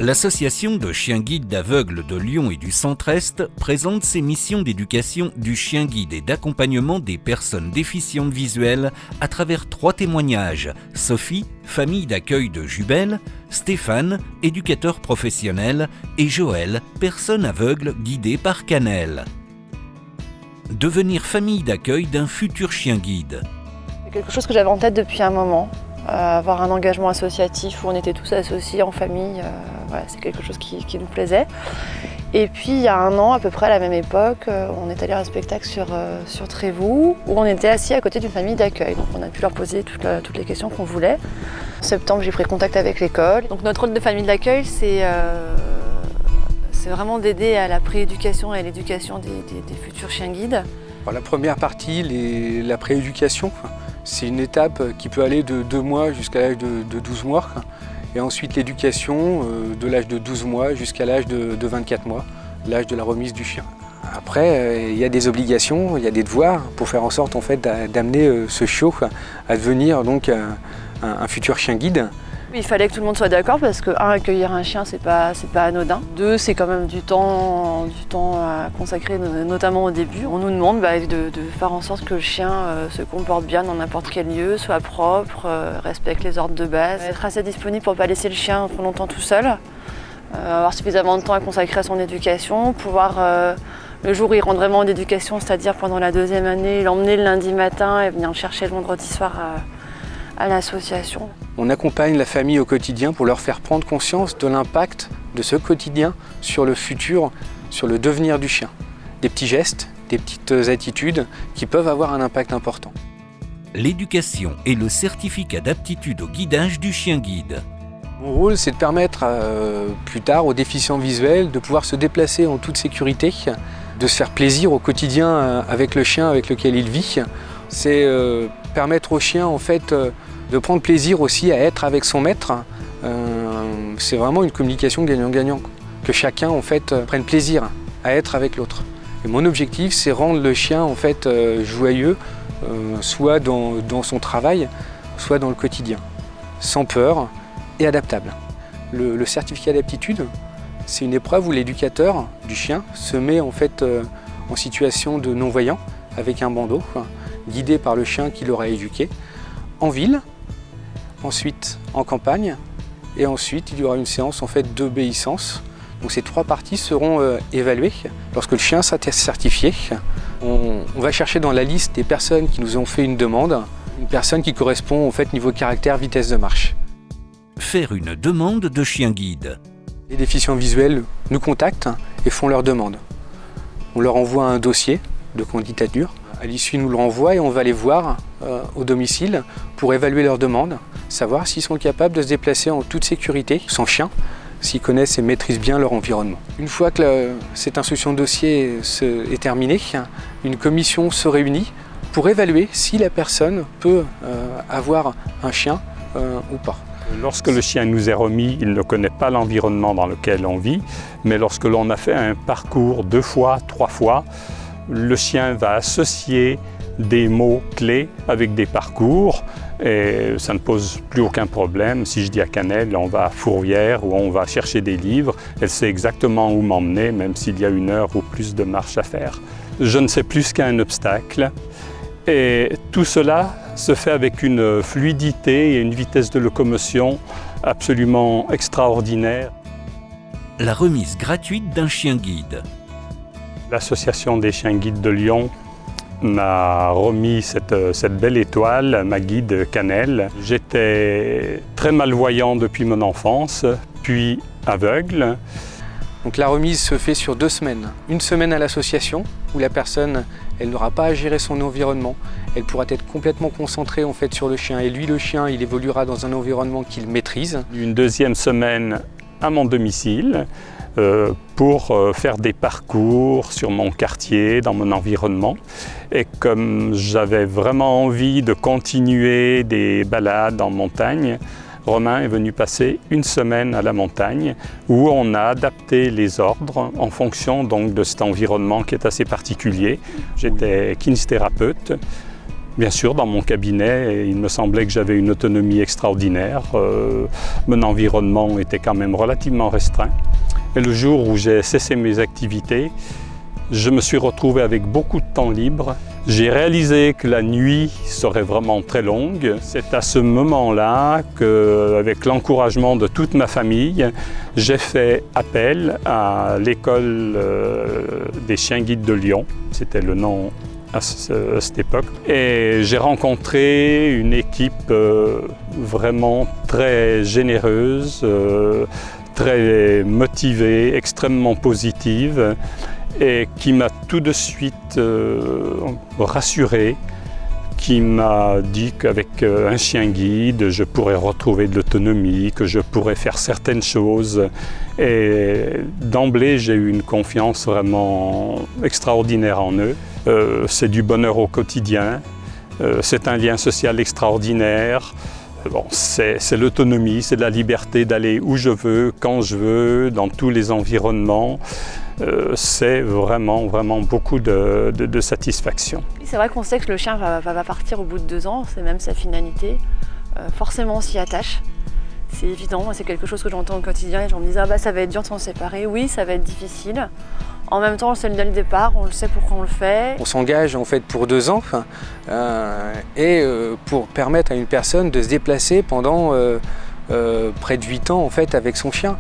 L'association de chiens guides d'aveugles de Lyon et du Centre-Est présente ses missions d'éducation du chien guide et d'accompagnement des personnes déficientes visuelles à travers 3 témoignages. Sophie, famille d'accueil de Jubel, Stéphane, éducateur professionnel, et Joël, personne aveugle guidée par Canel. Devenir famille d'accueil d'un futur chien guide. C'est quelque chose que j'avais en tête depuis un moment. Avoir un engagement associatif où on était tous associés en famille, voilà, c'est quelque chose qui nous plaisait. Et puis il y a 1 an, à peu près à la même époque, on est allé à un spectacle sur Trévoux où on était assis à côté d'une famille d'accueil. Donc on a pu leur poser toutes les questions qu'on voulait. En septembre, j'ai pris contact avec l'école. Donc notre rôle de famille d'accueil, c'est vraiment d'aider à la prééducation et à l'éducation des futurs chiens guides. La première partie, la prééducation, c'est une étape qui peut aller de 2 mois jusqu'à l'âge de 12 mois. Et ensuite l'éducation de l'âge de 12 mois jusqu'à l'âge de 24 mois, l'âge de la remise du chien. Après, il y a des obligations, il y a des devoirs pour faire en sorte en fait, d'amener ce chiot à devenir donc, un futur chien guide. Il fallait que tout le monde soit d'accord parce que 1, accueillir un chien, c'est pas anodin. 2, c'est quand même du temps à consacrer, notamment au début. On nous demande de faire en sorte que le chien se comporte bien dans n'importe quel lieu, soit propre, respecte les ordres de base. Être assez disponible pour ne pas laisser le chien trop longtemps tout seul. Avoir suffisamment de temps à consacrer à son éducation, pouvoir le jour où il rentre vraiment en éducation, c'est-à-dire pendant la 2e année, l'emmener le lundi matin et venir le chercher le vendredi soir à l'association. On accompagne la famille au quotidien pour leur faire prendre conscience de l'impact de ce quotidien sur le futur, sur le devenir du chien. Des petits gestes, des petites attitudes qui peuvent avoir un impact important. L'éducation et le certificat d'aptitude au guidage du chien guide. Mon rôle, c'est de permettre plus tard aux déficients visuels de pouvoir se déplacer en toute sécurité, de se faire plaisir au quotidien avec le chien avec lequel il vit. C'est permettre au chien en fait, de prendre plaisir aussi à être avec son maître. C'est vraiment une communication gagnant-gagnant. Que chacun en fait, prenne plaisir à être avec l'autre. Et mon objectif, c'est rendre le chien en fait, joyeux, soit dans son travail, soit dans le quotidien, sans peur et adaptable. Le certificat d'aptitude, c'est une épreuve où l'éducateur du chien se met en fait, en situation de non-voyant avec un bandeau, guidé par le chien qui l'aura éduqué, en ville, ensuite en campagne, et ensuite il y aura une séance en fait, d'obéissance. Donc ces 3 parties seront évaluées. Lorsque le chien sera certifié, on va chercher dans la liste des personnes qui nous ont fait une demande, une personne qui correspond en fait, niveau caractère, vitesse de marche. Faire une demande de chien guide. Les déficients visuels nous contactent et font leur demande. On leur envoie un dossier de candidature. À l'issue, ils nous le renvoient et on va les voir au domicile pour évaluer leur demande, savoir s'ils sont capables de se déplacer en toute sécurité, sans chien, s'ils connaissent et maîtrisent bien leur environnement. Une fois que cette instruction de dossier est terminée, une commission se réunit pour évaluer si la personne peut avoir un chien ou pas. Lorsque le chien nous est remis, il ne connaît pas l'environnement dans lequel on vit, mais lorsque l'on a fait un parcours 2 fois, 3 fois, le chien va associer des mots clés avec des parcours et ça ne pose plus aucun problème. Si je dis à Canel, on va à Fourvière ou on va chercher des livres, elle sait exactement où m'emmener, même s'il y a 1 heure ou plus de marche à faire. Je ne sais plus qu'un obstacle et tout cela se fait avec une fluidité et une vitesse de locomotion absolument extraordinaire. La remise gratuite d'un chien guide. L'association des chiens guides de Lyon m'a remis cette belle étoile, ma guide Canel. J'étais très malvoyant depuis mon enfance, puis aveugle. Donc la remise se fait sur 2 semaines. 1 semaine à l'association, où la personne elle n'aura pas à gérer son environnement. Elle pourra être complètement concentrée en fait, sur le chien. Et lui, le chien, il évoluera dans un environnement qu'il maîtrise. Une 2e semaine à mon domicile, pour faire des parcours sur mon quartier, dans mon environnement. Et comme j'avais vraiment envie de continuer des balades en montagne, Romain est venu passer 1 semaine à la montagne où on a adapté les ordres en fonction donc, de cet environnement qui est assez particulier. J'étais kinésithérapeute. Bien sûr, dans mon cabinet, il me semblait que j'avais une autonomie extraordinaire. Mon environnement était quand même relativement restreint. Et le jour où j'ai cessé mes activités, je me suis retrouvé avec beaucoup de temps libre. J'ai réalisé que la nuit serait vraiment très longue. C'est à ce moment-là qu'avec l'encouragement de toute ma famille, j'ai fait appel à l'école des chiens guides de Lyon. C'était le nom à cette époque. Et j'ai rencontré une équipe vraiment très généreuse, très motivée, extrêmement positive, et qui m'a tout de suite rassuré, qui m'a dit qu'avec un chien guide, je pourrais retrouver de l'autonomie, que je pourrais faire certaines choses. Et d'emblée, j'ai eu une confiance vraiment extraordinaire en eux. C'est du bonheur au quotidien, c'est un lien social extraordinaire. Bon, c'est l'autonomie, c'est de la liberté d'aller où je veux, quand je veux, dans tous les environnements. C'est vraiment beaucoup de satisfaction. C'est vrai qu'on sait que le chien va partir au bout de 2 ans, c'est même sa finalité. Forcément on s'y attache, c'est évident, c'est quelque chose que j'entends au quotidien. Les gens me disent ah bah ça va être dur de s'en séparer, oui ça va être difficile. En même temps on le sait dès le départ, on le sait pourquoi on le fait. On s'engage en fait pour 2 ans pour permettre à une personne de se déplacer pendant près de 8 ans en fait avec son chien.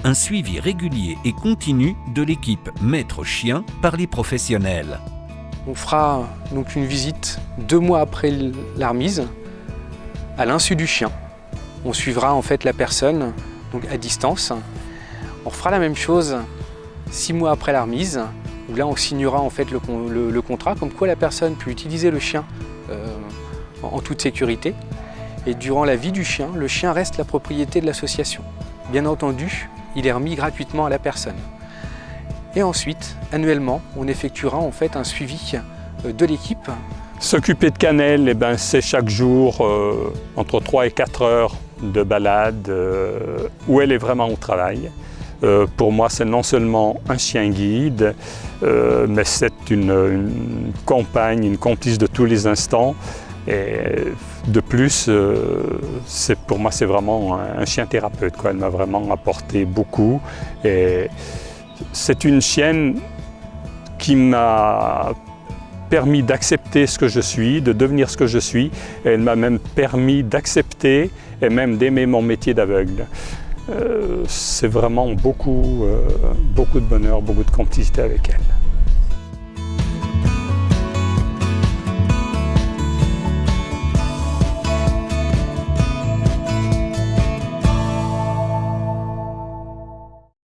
Un suivi régulier et continu de l'équipe maître chien par les professionnels. On fera donc une visite 2 mois après la remise, à l'insu du chien. On suivra en fait la personne donc à distance. On fera la même chose 6 mois après la remise, où là on signera en fait le contrat, comme quoi la personne peut utiliser le chien en toute sécurité. Et durant la vie du chien, le chien reste la propriété de l'association. Bien entendu, il est remis gratuitement à la personne. Et ensuite, annuellement, on effectuera en fait un suivi de l'équipe. S'occuper de Cannelle, eh ben, c'est chaque jour entre 3 et 4 heures de balade où elle est vraiment au travail. Pour moi, c'est non seulement un chien guide, mais c'est une compagne, une complice de tous les instants. Et de plus, pour moi, c'est vraiment un chien thérapeute, quoi. Elle m'a vraiment apporté beaucoup. Et c'est une chienne qui m'a permis d'accepter ce que je suis, de devenir ce que je suis. Et elle m'a même permis d'accepter et même d'aimer mon métier d'aveugle. C'est vraiment beaucoup de bonheur, beaucoup de complicité avec elle.